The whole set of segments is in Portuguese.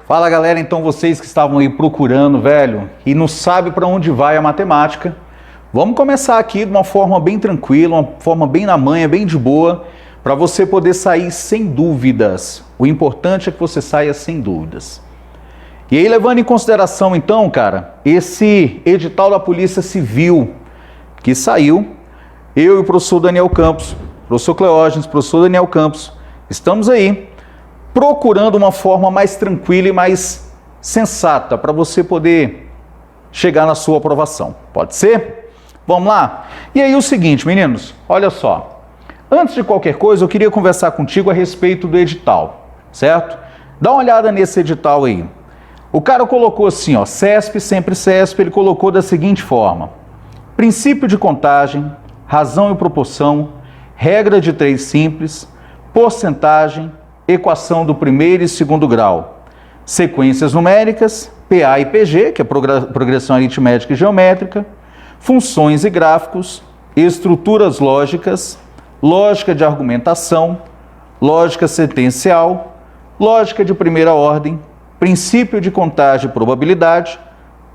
Fala galera, então vocês que estavam aí procurando, velho, e não sabe para onde vai a matemática, vamos começar aqui de uma forma bem tranquila, uma forma bem na manha, bem de boa, para você poder sair sem dúvidas. O importante é que você saia sem dúvidas. E aí, levando em consideração então, cara, esse edital da Polícia Civil que saiu, eu e o professor Daniel Campos, professor Cleógenes, professor Daniel Campos, estamos aí procurando uma forma mais tranquila e mais sensata para você poder chegar na sua aprovação. Pode ser? Vamos lá? E aí o seguinte, meninos, olha só. Antes de qualquer coisa, eu queria conversar contigo a respeito do edital, certo? Dá uma olhada nesse edital aí. O cara colocou assim, ó, CESP, sempre CESP, ele colocou da seguinte forma: princípio de contagem, razão e proporção, regra de 3 simples, porcentagem, equação do primeiro e segundo grau, sequências numéricas, PA e PG, que é progressão aritmética e geométrica, funções e gráficos, estruturas lógicas, lógica de argumentação, lógica sentencial, lógica de primeira ordem, princípio de contagem e probabilidade,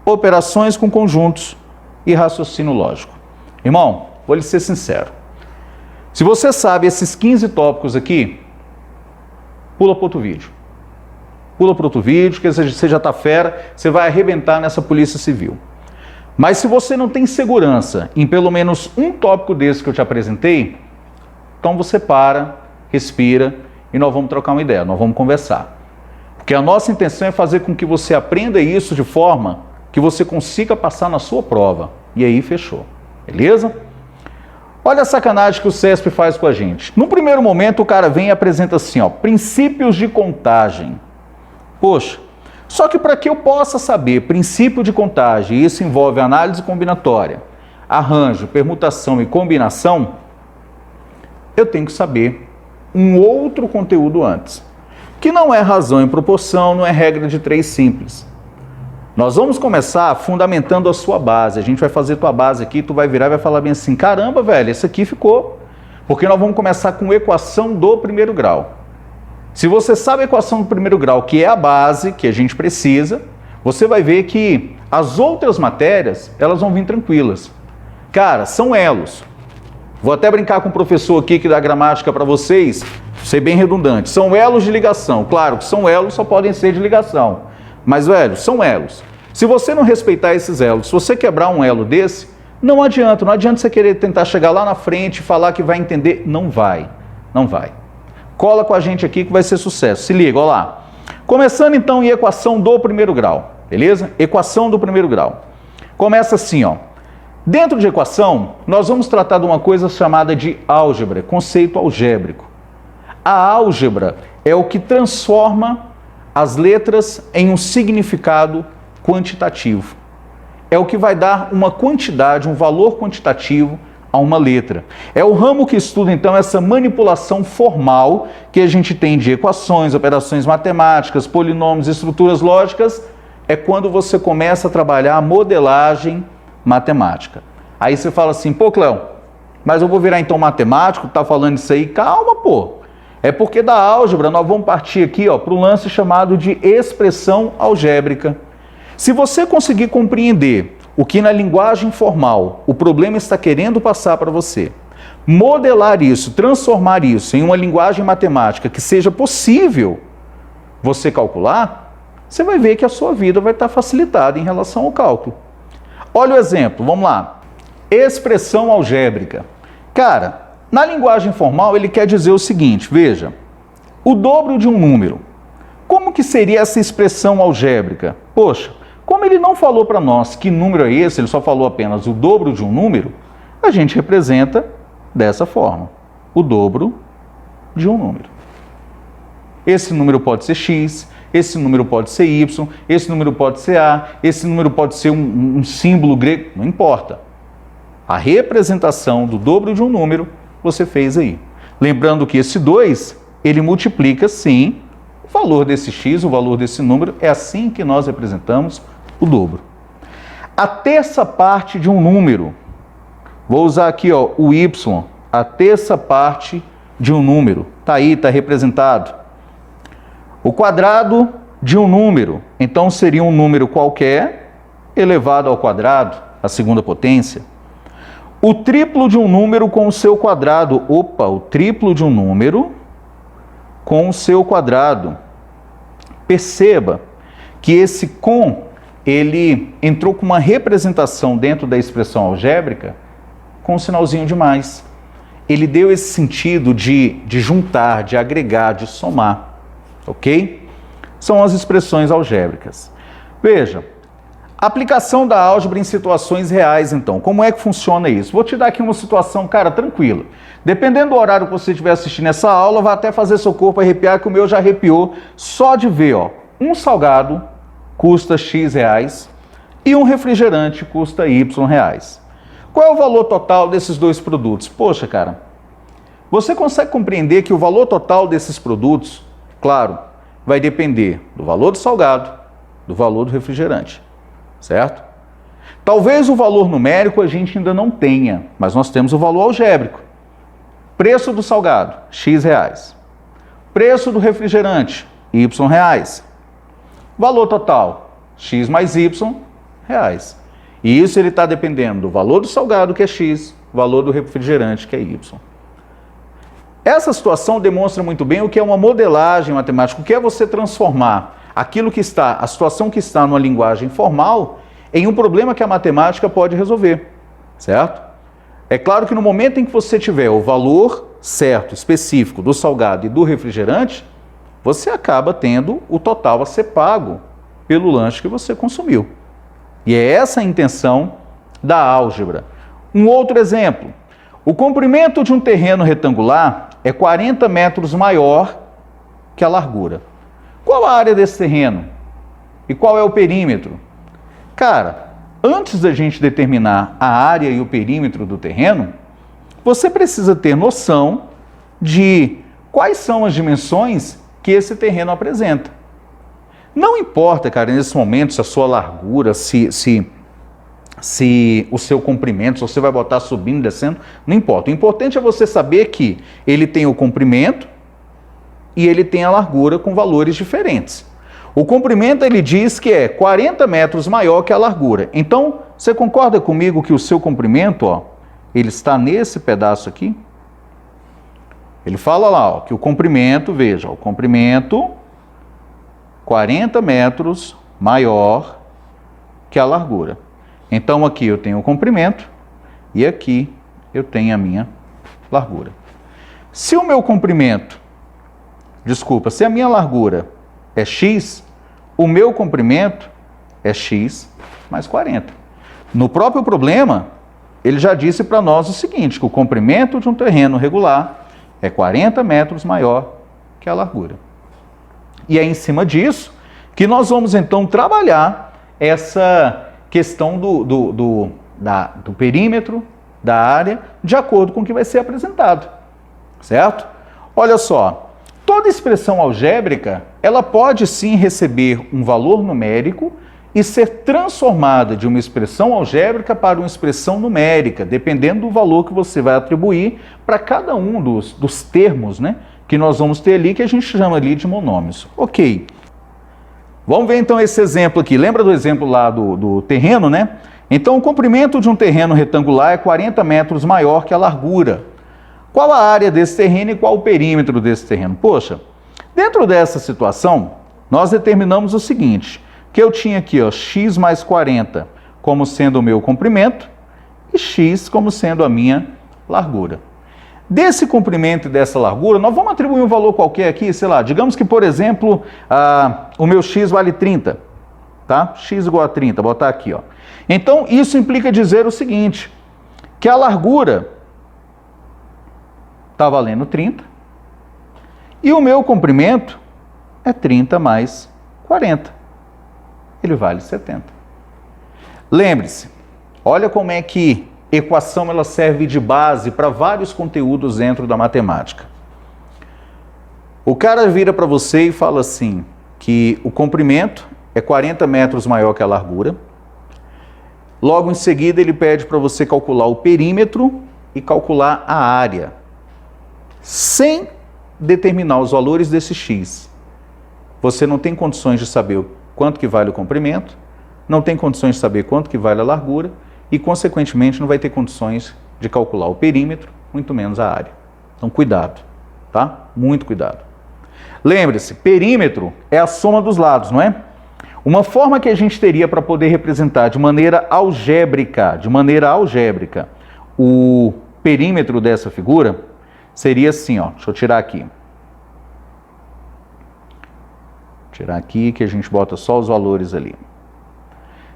operações com conjuntos e raciocínio lógico. Irmão, vou lhe ser sincero. Se você sabe esses 15 tópicos aqui, pula para outro vídeo. Pula para outro vídeo, que você já está fera, você vai arrebentar nessa Polícia Civil. Mas se você não tem segurança em pelo menos um tópico desse que eu te apresentei, então você para, respira e nós vamos trocar uma ideia, nós vamos conversar. Porque a nossa intenção é fazer com que você aprenda isso de forma que você consiga passar na sua prova. E aí fechou. Beleza? Olha a sacanagem que o CESP faz com a gente. No primeiro momento o cara vem e apresenta assim, ó, princípios de contagem. Poxa, só que para que eu possa saber princípio de contagem, isso envolve análise combinatória, arranjo, permutação e combinação, eu tenho que saber um outro conteúdo antes, que não é razão e proporção, não é regra de 3 simples. Nós vamos começar fundamentando a sua base. A gente vai fazer tua base aqui, tu vai virar e vai falar bem assim, caramba, velho, esse aqui ficou. Porque nós vamos começar com equação do primeiro grau. Se você sabe a equação do primeiro grau, que é a base que a gente precisa, você vai ver que as outras matérias, elas vão vir tranquilas. Cara, são elos. Vou até brincar com o professor aqui que dá gramática para vocês, ser bem redundante. São elos de ligação. Claro que são elos, só podem ser de ligação. Mas, velho, são elos. Se você não respeitar esses elos, se você quebrar um elo desse, não adianta você querer tentar chegar lá na frente e falar que vai entender. Não vai, não vai. Cola com a gente aqui que vai ser sucesso. Se liga, ó lá. Começando então em equação do primeiro grau, beleza? Equação do primeiro grau. Começa assim, ó. Dentro de equação, nós vamos tratar de uma coisa chamada de álgebra, conceito algébrico. A álgebra é o que transforma as letras em um significado quantitativo. É o que vai dar uma quantidade, um valor quantitativo a uma letra. É o ramo que estuda, então, essa manipulação formal que a gente tem de equações, operações matemáticas, polinômios, estruturas lógicas, é quando você começa a trabalhar a modelagem matemática. Aí você fala assim, pô, Cléo, mas eu vou virar então matemático, tá falando isso aí? Calma, pô. É porque da álgebra nós vamos partir aqui para o lance chamado de expressão algébrica. Se você conseguir compreender o que na linguagem formal o problema está querendo passar para você, modelar isso, transformar isso em uma linguagem matemática que seja possível você calcular, você vai ver que a sua vida vai estar facilitada em relação ao cálculo. Olha o exemplo, vamos lá. Expressão algébrica. Cara, na linguagem formal, ele quer dizer o seguinte, veja, o dobro de um número. Como que seria essa expressão algébrica? Poxa, como ele não falou para nós que número é esse, ele só falou apenas o dobro de um número, a gente representa dessa forma, o dobro de um número. Esse número pode ser x, esse número pode ser y, esse número pode ser a, esse número pode ser um símbolo grego, não importa. A representação do dobro de um número você fez aí. Lembrando que esse 2, ele multiplica, sim, o valor desse x, o valor desse número, é assim que nós representamos o dobro. A terça parte de um número, vou usar aqui o y, a terça parte de um número, está aí, está representado. O quadrado de um número, então seria um número qualquer elevado ao quadrado, a segunda potência. O triplo de um número com o seu quadrado. Opa, o triplo de um número com o seu quadrado. Perceba que esse com, ele entrou com uma representação dentro da expressão algébrica com um sinalzinho de mais. Ele deu esse sentido de juntar, de agregar, de somar, ok? São as expressões algébricas. Veja, aplicação da álgebra em situações reais, então. Como é que funciona isso? Vou te dar aqui uma situação, cara, tranquila. Dependendo do horário que você estiver assistindo essa aula, vai até fazer seu corpo arrepiar, que o meu já arrepiou, só de ver, ó. Um salgado custa X reais e um refrigerante custa Y reais. Qual é o valor total desses dois produtos? Poxa, cara, você consegue compreender que o valor total desses produtos, claro, vai depender do valor do salgado, do valor do refrigerante, certo? Talvez o valor numérico a gente ainda não tenha, mas nós temos o valor algébrico. Preço do salgado, X reais. Preço do refrigerante, Y reais. Valor total, X mais Y reais. E isso ele está dependendo do valor do salgado, que é X, valor do refrigerante, que é Y. Essa situação demonstra muito bem o que é uma modelagem matemática, o que é você transformar aquilo que está, a situação que está numa linguagem formal, em um problema que a matemática pode resolver, certo? É claro que no momento em que você tiver o valor certo, específico, do salgado e do refrigerante, você acaba tendo o total a ser pago pelo lanche que você consumiu. E é essa a intenção da álgebra. Um outro exemplo. O comprimento de um terreno retangular é 40 metros maior que a largura. Qual a área desse terreno? E qual é o perímetro? Cara, antes da gente determinar a área e o perímetro do terreno, você precisa ter noção de quais são as dimensões que esse terreno apresenta. Não importa, cara, nesse momento, se a sua largura, se o seu comprimento, se você vai botar subindo e descendo, não importa. O importante é você saber que ele tem o comprimento e ele tem a largura com valores diferentes. O comprimento, ele diz que é 40 metros maior que a largura. Então, você concorda comigo que o seu comprimento, ó, ele está nesse pedaço aqui? Ele fala lá, ó, que o comprimento, veja, o comprimento 40 metros maior que a largura. Então aqui eu tenho o comprimento e aqui eu tenho a minha largura. Se o meu comprimento, se a minha largura é X, o meu comprimento é X mais 40. No próprio problema, ele já disse para nós o seguinte, que o comprimento de um terreno regular é 40 metros maior que a largura. E é em cima disso que nós vamos então trabalhar essa questão do perímetro, da área, de acordo com o que vai ser apresentado, certo? Olha só, toda expressão algébrica, ela pode sim receber um valor numérico e ser transformada de uma expressão algébrica para uma expressão numérica, dependendo do valor que você vai atribuir para cada um dos termos, né, que nós vamos ter ali, que a gente chama ali de monômios. Ok. Vamos ver então esse exemplo aqui. Lembra do exemplo lá do terreno, né? Então, o comprimento de um terreno retangular é 40 metros maior que a largura. Qual a área desse terreno e qual o perímetro desse terreno? Poxa, dentro dessa situação, nós determinamos o seguinte, que eu tinha aqui, ó, x mais 40 como sendo o meu comprimento e x como sendo a minha largura. Desse comprimento e dessa largura, nós vamos atribuir um valor qualquer aqui, sei lá, digamos que, por exemplo, o meu x vale 30, tá? X igual a 30, botar aqui, ó. Então, isso implica dizer o seguinte, que a largura está valendo 30 e o meu comprimento é 30 mais 40. Ele vale 70. Lembre-se, olha como é que equação ela serve de base para vários conteúdos dentro da matemática. O cara vira para você e fala assim, que o comprimento é 40 metros maior que a largura. Logo em seguida ele pede para você calcular o perímetro e calcular a área, sem determinar os valores desse x. você não tem condições de saber quanto que vale o comprimento, não tem condições de saber quanto que vale a largura e, consequentemente, não vai ter condições de calcular o perímetro, muito menos a área. Então, cuidado, tá? Muito cuidado. Lembre-se, perímetro é a soma dos lados, não é? Uma forma que a gente teria para poder representar de maneira algébrica, o perímetro dessa figura seria assim, ó. Deixa eu tirar aqui. Tirar aqui que a gente bota só os valores ali.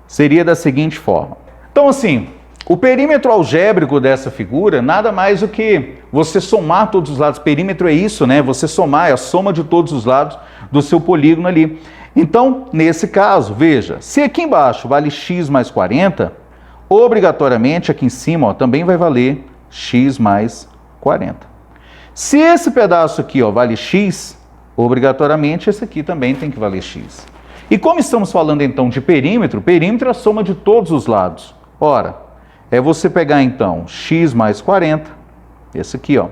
Seria da seguinte forma. Então, assim, o perímetro algébrico dessa figura nada mais do que você somar todos os lados. Perímetro é isso, né? Você somar, é a soma de todos os lados do seu polígono ali. Então, nesse caso, veja, se aqui embaixo vale x mais 40, obrigatoriamente aqui em cima, ó, também vai valer x mais 40. Se esse pedaço aqui, ó, vale x, obrigatoriamente esse aqui também tem que valer x. E como estamos falando então de perímetro, perímetro é a soma de todos os lados. Ora, é você pegar então x mais 40, esse aqui, ó,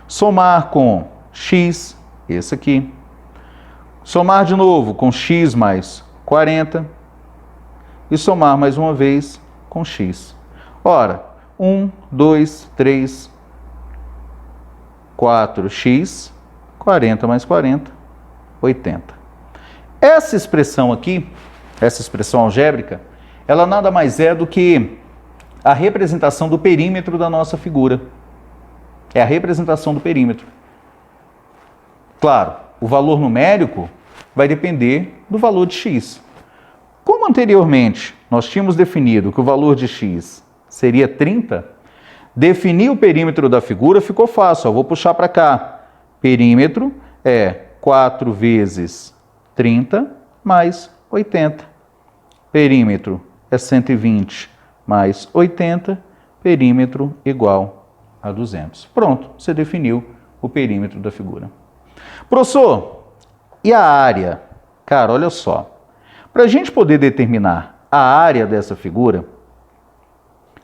somar com x, esse aqui, somar de novo com x mais 40 e somar mais uma vez com x. Ora, 1, 2, 3, 4x, 40 mais 40, 80. Essa expressão aqui, essa expressão algébrica, ela nada mais é do que a representação do perímetro da nossa figura. É a representação do perímetro. Claro, o valor numérico vai depender do valor de x. Como anteriormente nós tínhamos definido que o valor de x seria 30, definir o perímetro da figura ficou fácil. Ó, vou puxar para cá. Perímetro é 4 vezes 30 mais 80. Perímetro é 120 mais 80. Perímetro igual a 200. Pronto, você definiu o perímetro da figura. Professor, e a área? Cara, olha só. Para a gente poder determinar a área dessa figura,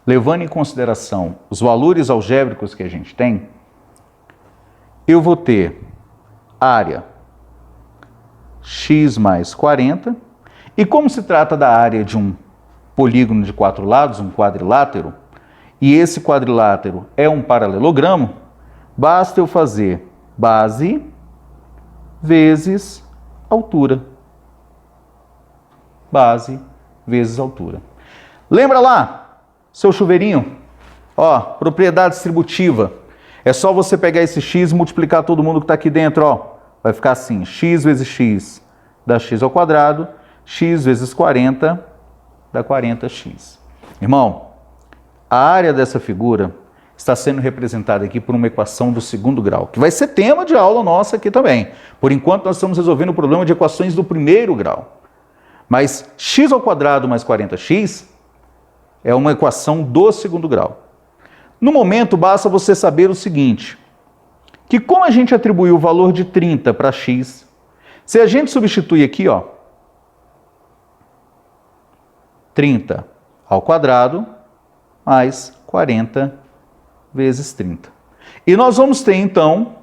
levando em consideração os valores algébricos que a gente tem, eu vou ter área x mais 40, e como se trata da área de um polígono de 4 lados, um quadrilátero, e esse quadrilátero é um paralelogramo, basta eu fazer base vezes altura. Base vezes altura. Lembra lá, seu chuveirinho? Ó, propriedade distributiva. É só você pegar esse x e multiplicar todo mundo que está aqui dentro, ó. Vai ficar assim, x vezes x dá x ao quadrado, x vezes 40 dá 40x. Irmão, a área dessa figura está sendo representada aqui por uma equação do segundo grau, que vai ser tema de aula nossa aqui também. Por enquanto, nós estamos resolvendo o problema de equações do primeiro grau. Mas x ao quadrado mais 40x é uma equação do segundo grau. No momento, basta você saber o seguinte, que como a gente atribuiu o valor de 30 para x, se a gente substituir aqui, ó, 30 ao quadrado mais 40 vezes 30. E nós vamos ter, então,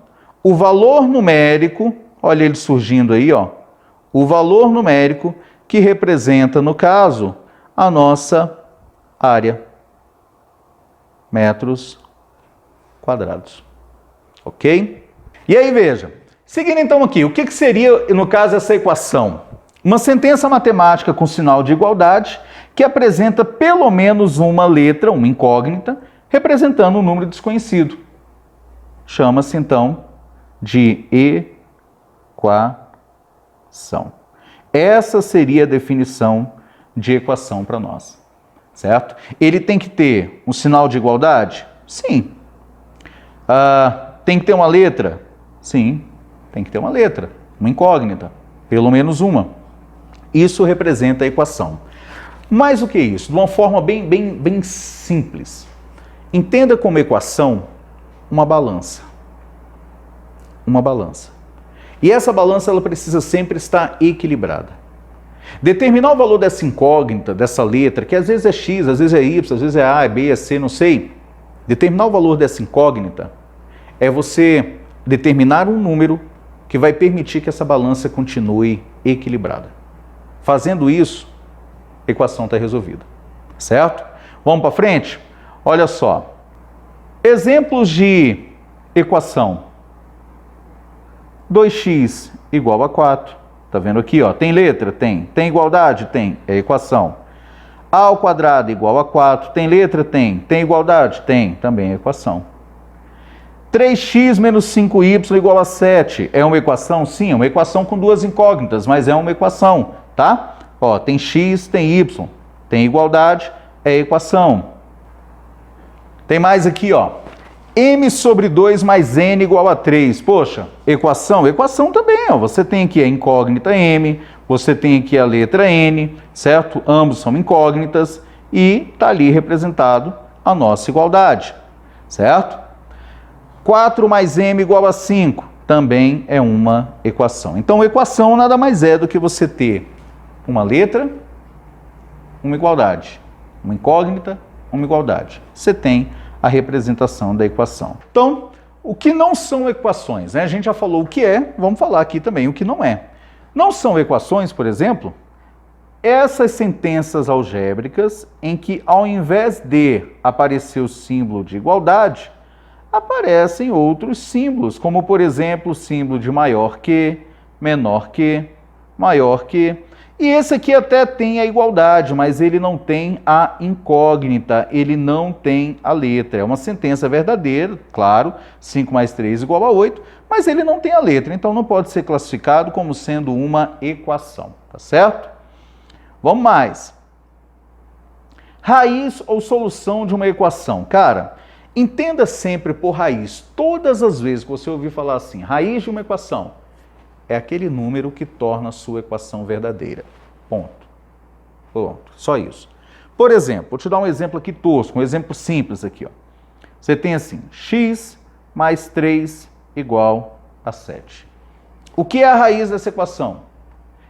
o valor numérico, olha ele surgindo aí, ó, o valor numérico que representa, no caso, a nossa área, metros quadrados. Ok? E aí, veja, seguindo então aqui, o que seria, no caso, essa equação? Uma sentença matemática com sinal de igualdade que apresenta pelo menos uma letra, uma incógnita, representando um número desconhecido. Chama-se, então, de equação. Essa seria a definição de equação para nós, certo? Ele tem que ter um sinal de igualdade? Sim. Tem que ter uma letra? Sim, tem que ter uma letra, uma incógnita, pelo menos uma. Isso representa a equação. Mais do que isso, de uma forma bem simples. Entenda como equação uma balança. Uma balança. E essa balança ela precisa sempre estar equilibrada. Determinar o valor dessa incógnita, dessa letra, que às vezes é x, às vezes é y, às vezes é a, é b, é c, não sei. Determinar o valor dessa incógnita é você determinar um número que vai permitir que essa balança continue equilibrada. Fazendo isso, a equação está resolvida, certo? Vamos para frente? Olha só. Exemplos de equação. 2x igual a 4. Tá vendo aqui, ó? Tem letra? Tem. Tem igualdade? Tem. É equação. A ao quadrado igual a 4. Tem letra? Tem. Tem igualdade? Tem. Também é equação. 3x menos 5y igual a 7. É uma equação? Sim, é uma equação com duas incógnitas, mas é uma equação, tá? Ó, tem x, tem y. Tem igualdade, é equação. Tem mais aqui, ó. M sobre 2 mais n igual a 3. Poxa, equação? Equação também, ó. Você tem aqui a incógnita m, você tem aqui a letra n, certo? Ambos são incógnitas e está ali representado a nossa igualdade, certo? 4 mais m igual a 5 também é uma equação. Então, equação nada mais é do que você ter uma letra, uma igualdade, uma incógnita, uma igualdade. Você tem a representação da equação. Então, o que não são equações, né? A gente já falou o que é, vamos falar aqui também o que não é. Não são equações, por exemplo, essas sentenças algébricas em que, ao invés de aparecer o símbolo de igualdade, aparecem outros símbolos, como, por exemplo, o símbolo de maior que, menor que, maior que. E esse aqui até tem a igualdade, mas ele não tem a incógnita, ele não tem a letra. É uma sentença verdadeira, claro, 5 mais 3 igual a 8, mas ele não tem a letra, então não pode ser classificado como sendo uma equação, tá certo? Vamos mais. Raiz ou solução de uma equação. Cara, entenda sempre por raiz, todas as vezes que você ouvir falar assim, raiz de uma equação, é aquele número que torna a sua equação verdadeira. Ponto. Pronto. Só isso. Por exemplo, vou te dar um exemplo aqui tosco, um exemplo simples aqui, ó. Você tem assim, x mais 3 igual a 7. O que é a raiz dessa equação?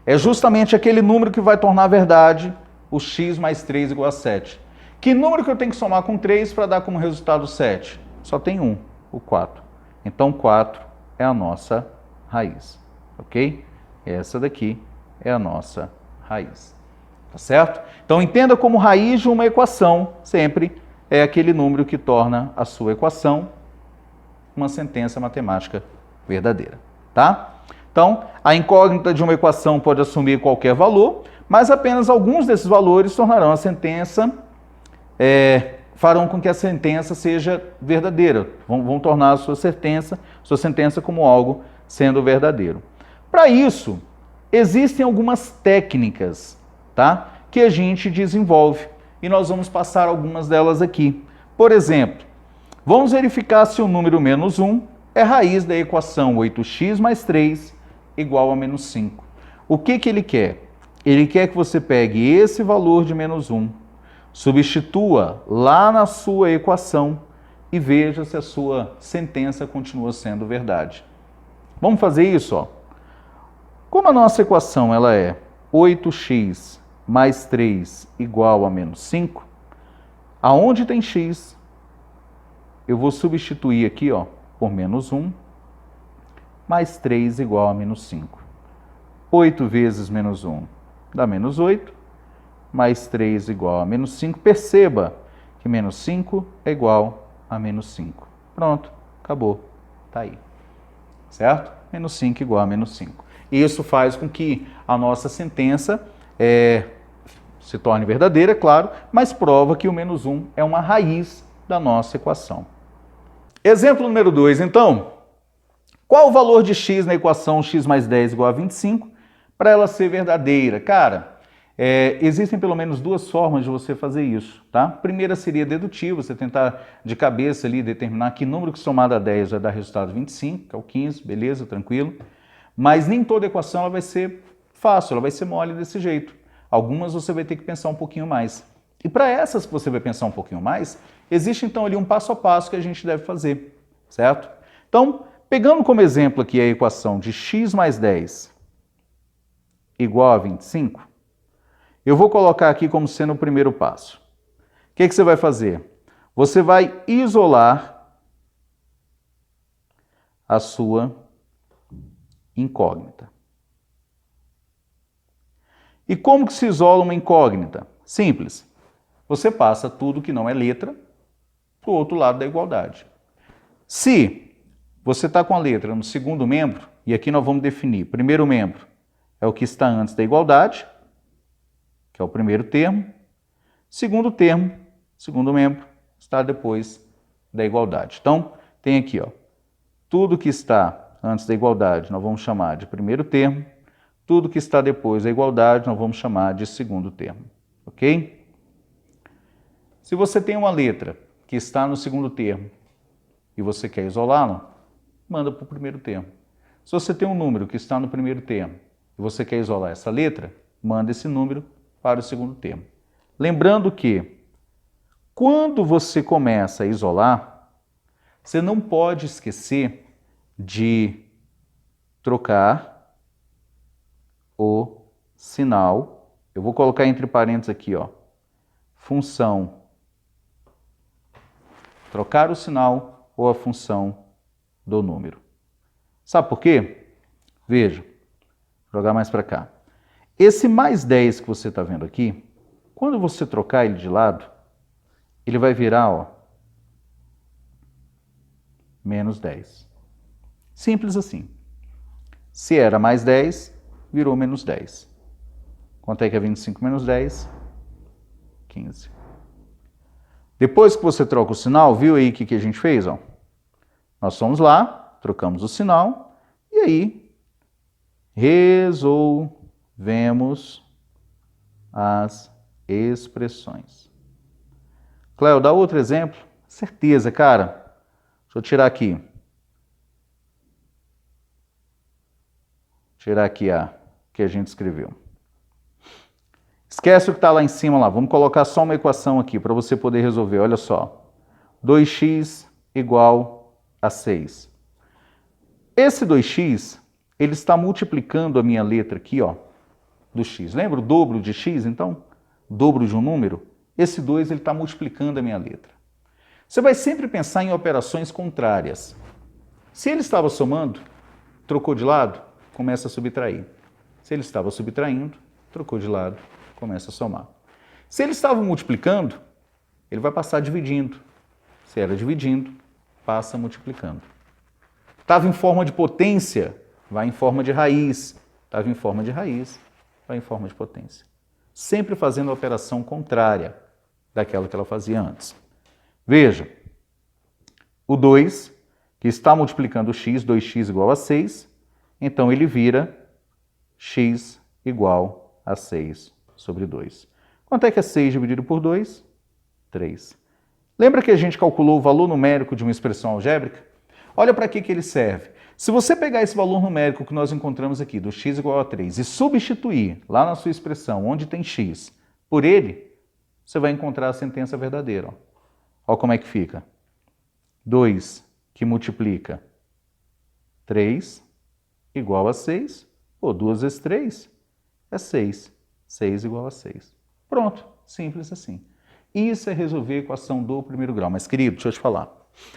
É justamente aquele número que vai tornar verdade o x mais 3 igual a 7. Que número que eu tenho que somar com 3 para dar como resultado 7? Só tem um, o 4. Então, 4 é a nossa raiz. Ok? Essa daqui é a nossa raiz. Tá certo? Então, entenda como raiz de uma equação sempre é aquele número que torna a sua equação uma sentença matemática verdadeira. Tá? Então, a incógnita de uma equação pode assumir qualquer valor, mas apenas alguns desses valores tornarão a sentença, farão com que a sentença seja verdadeira, vão tornar a sua sentença como algo sendo verdadeiro. Para isso, existem algumas técnicas, tá, que a gente desenvolve e nós vamos passar algumas delas aqui. Por exemplo, vamos verificar se o número menos 1 é raiz da equação 8x mais 3 igual a menos 5. O que ele quer? Ele quer que você pegue esse valor de menos 1, substitua lá na sua equação e veja se a sua sentença continua sendo verdade. Vamos fazer isso, ó. Como a nossa equação ela é 8x mais 3 igual a menos 5, aonde tem x, eu vou substituir aqui, ó, por menos 1, mais 3 igual a menos 5. 8 vezes menos 1 dá menos 8, mais 3 igual a menos 5. Perceba que menos 5 é igual a menos 5. Pronto, acabou, tá aí. Certo? Menos 5 igual a menos 5. Isso faz com que a nossa sentença se torne verdadeira, claro, mas prova que o menos 1 é uma raiz da nossa equação. Exemplo número 2, então. Qual o valor de x na equação x mais 10 igual a 25 para ela ser verdadeira? Cara, existem pelo menos duas formas de você fazer isso, tá? Primeira seria dedutiva, você tentar de cabeça ali determinar que número que somado a 10 vai dar resultado 25, que é o 15, beleza, tranquilo. Mas nem toda equação ela vai ser fácil, ela vai ser mole desse jeito. Algumas você vai ter que pensar um pouquinho mais. E para essas que você vai pensar um pouquinho mais, existe então ali um passo a passo que a gente deve fazer, certo? Então, pegando como exemplo aqui a equação de x mais 10 igual a 25, eu vou colocar aqui como sendo o primeiro passo. O que você vai fazer? Você vai isolar a sua incógnita. E como que se isola uma incógnita? Simples. Você passa tudo que não é letra para o outro lado da igualdade. Se você está com a letra no segundo membro, e aqui nós vamos definir, primeiro membro é o que está antes da igualdade, que é o primeiro termo. Segundo termo, segundo membro, está depois da igualdade. Então, tem aqui, ó, tudo que está antes da igualdade nós vamos chamar de primeiro termo, tudo que está depois da igualdade nós vamos chamar de segundo termo, ok? Se você tem uma letra que está no segundo termo e você quer isolá-lo, manda para o primeiro termo. Se você tem um número que está no primeiro termo e você quer isolar essa letra, manda esse número para o segundo termo. Lembrando que, quando você começa a isolar, você não pode esquecer de trocar o sinal. Eu vou colocar entre parênteses aqui, ó, função. Trocar o sinal ou a função do número. Sabe por quê? Veja, vou jogar mais para cá. Esse mais 10 que você está vendo aqui, quando você trocar ele de lado, ele vai virar, ó, menos 10. Simples assim. Se era mais 10, virou menos 10. Quanto é que é 25 menos 10? 15. Depois que você troca o sinal, viu aí o que a gente fez? Ó? Nós fomos lá, trocamos o sinal, e aí resolvemos as expressões. Cléo, dá outro exemplo? Certeza, cara. Deixa eu tirar aqui. Tirar aqui a que a gente escreveu. Esquece o que está lá em cima lá. Vamos colocar só uma equação aqui para você poder resolver. Olha só. 2x igual a 6. Esse 2x, ele está multiplicando a minha letra aqui, ó, do x. Lembra o dobro de x, então? Dobro de um número? Esse 2, ele está multiplicando a minha letra. Você vai sempre pensar em operações contrárias. Se ele estava somando, trocou de lado, começa a subtrair. Se ele estava subtraindo, trocou de lado, começa a somar. Se ele estava multiplicando, ele vai passar dividindo. Se era dividindo, passa multiplicando. Estava em forma de potência, vai em forma de raiz. Estava em forma de raiz, vai em forma de potência. Sempre fazendo a operação contrária daquela que ela fazia antes. Veja, o 2, que está multiplicando o x, 2x igual a 6, então ele vira x igual a 6 sobre 2. Quanto é que é 6 dividido por 2? 3. Lembra que a gente calculou o valor numérico de uma expressão algébrica? Olha para que ele serve. Se você pegar esse valor numérico que nós encontramos aqui, do x igual a 3, e substituir lá na sua expressão, onde tem x, por ele, você vai encontrar a sentença verdadeira. Olha como é que fica. 2 que multiplica 3 igual a 6, ou 2 vezes 3 é 6. 6 igual a 6. Pronto, simples assim. Isso é resolver a equação do primeiro grau. Mas, querido, deixa eu te falar.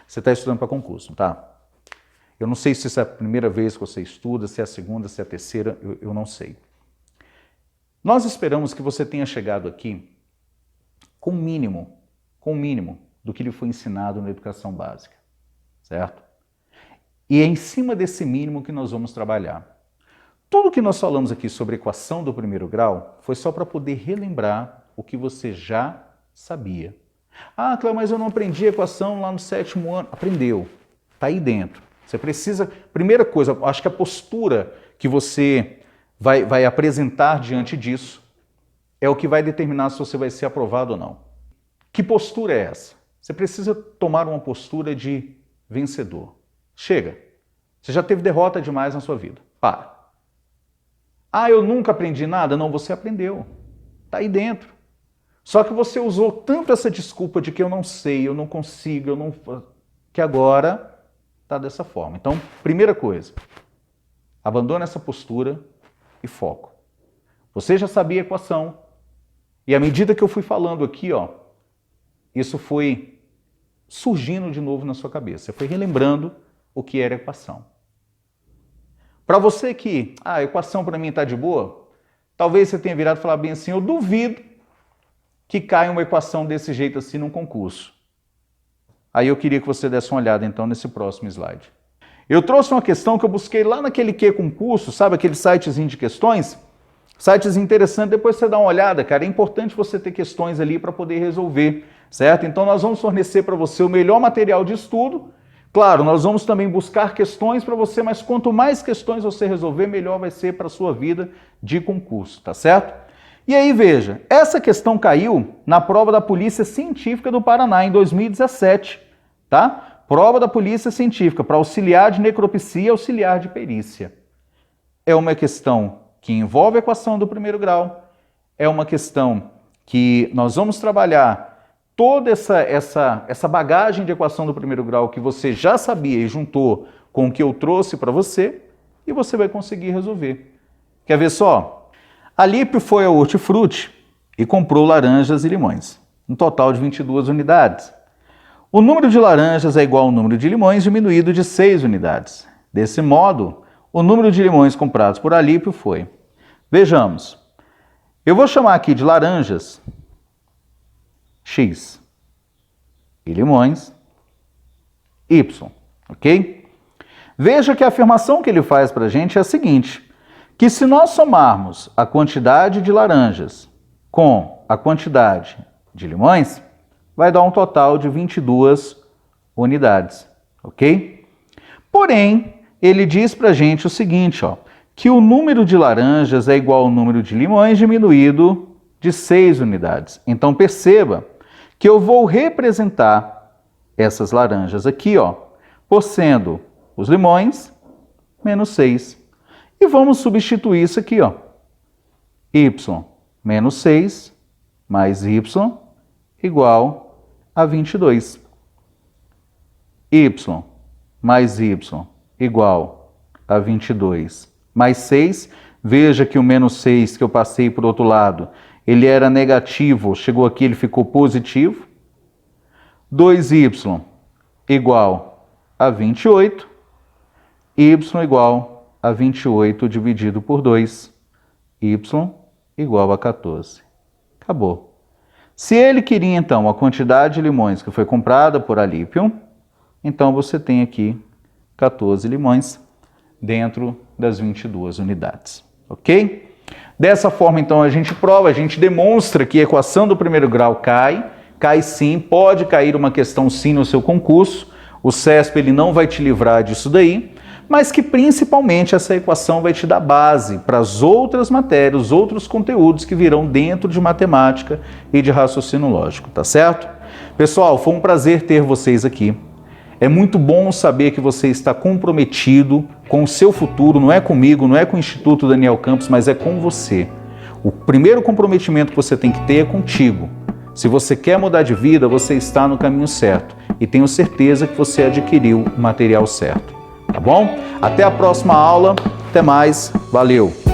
Você está estudando para concurso, tá? Eu não sei se isso é a primeira vez que você estuda, se é a segunda, se é a terceira, eu não sei. Nós esperamos que você tenha chegado aqui com o mínimo do que lhe foi ensinado na educação básica, certo? E é em cima desse mínimo que nós vamos trabalhar. Tudo que nós falamos aqui sobre equação do primeiro grau foi só para poder relembrar o que você já sabia. Ah, Cléo, mas eu não aprendi a equação lá no 7º ano. Aprendeu, está aí dentro. Você precisa, primeira coisa, acho que a postura que você vai apresentar diante disso é o que vai determinar se você vai ser aprovado ou não. Que postura é essa? Você precisa tomar uma postura de vencedor. Chega. Você já teve derrota demais na sua vida. Para. Ah, eu nunca aprendi nada? Não, você aprendeu. Está aí dentro. Só que você usou tanto essa desculpa de que eu não sei, eu não consigo, eu não... que agora está dessa forma. Então, primeira coisa, abandona essa postura e foco. Você já sabia a equação, e à medida que eu fui falando aqui, ó, isso foi surgindo de novo na sua cabeça. Você foi relembrando o que era a equação. Para você que, a equação para mim está de boa, talvez você tenha virado e falado bem assim, eu duvido que caia uma equação desse jeito assim num concurso. Aí eu queria que você desse uma olhada então nesse próximo slide. Eu trouxe uma questão que eu busquei lá naquele que concurso, sabe aquele sitezinho de questões? Sites interessantes, depois você dá uma olhada, cara, é importante você ter questões ali para poder resolver, certo? Então nós vamos fornecer para você o melhor material de estudo. Claro, nós vamos também buscar questões para você, mas quanto mais questões você resolver, melhor vai ser para a sua vida de concurso, tá certo? E aí veja, essa questão caiu na prova da Polícia Científica do Paraná em 2017, tá? Prova da Polícia Científica para auxiliar de necropsia e auxiliar de perícia. É uma questão que envolve a equação do primeiro grau, é uma questão que nós vamos trabalhar toda essa bagagem de equação do primeiro grau que você já sabia e juntou com o que eu trouxe para você, e você vai conseguir resolver. Quer ver só? Alípio foi ao Hortifruti e comprou laranjas e limões, um total de 22 unidades. O número de laranjas é igual ao número de limões diminuído de 6 unidades. Desse modo, o número de limões comprados por Alípio foi... Vejamos, eu vou chamar aqui de laranjas X e limões Y, ok? Veja que a afirmação que ele faz para a gente é a seguinte, que se nós somarmos a quantidade de laranjas com a quantidade de limões, vai dar um total de 22 unidades, ok? Porém, ele diz para a gente o seguinte, ó, que o número de laranjas é igual ao número de limões diminuído de 6 unidades. Então perceba que eu vou representar essas laranjas aqui, ó, por sendo os limões menos 6. E vamos substituir isso aqui, ó, y menos 6 mais y igual a 22. Y mais y igual a 22 mais 6. Veja que o menos 6 que eu passei para o outro lado, ele era negativo, chegou aqui, ele ficou positivo. 2y igual a 28, y igual a 28 dividido por 2, y igual a 14. Acabou. Se ele queria, então, a quantidade de limões que foi comprada por Alípio, então você tem aqui 14 limões dentro das 22 unidades, ok? Dessa forma, então, a gente prova, a gente demonstra que a equação do primeiro grau cai sim, pode cair uma questão sim no seu concurso, o CESP ele não vai te livrar disso daí, mas que principalmente essa equação vai te dar base para as outras matérias, os outros conteúdos que virão dentro de matemática e de raciocínio lógico, tá certo? Pessoal, foi um prazer ter vocês aqui. É muito bom saber que você está comprometido com o seu futuro, não é comigo, não é com o Instituto Daniel Campos, mas é com você. O primeiro comprometimento que você tem que ter é contigo. Se você quer mudar de vida, você está no caminho certo e tenho certeza que você adquiriu o material certo. Tá bom? Até a próxima aula. Até mais. Valeu!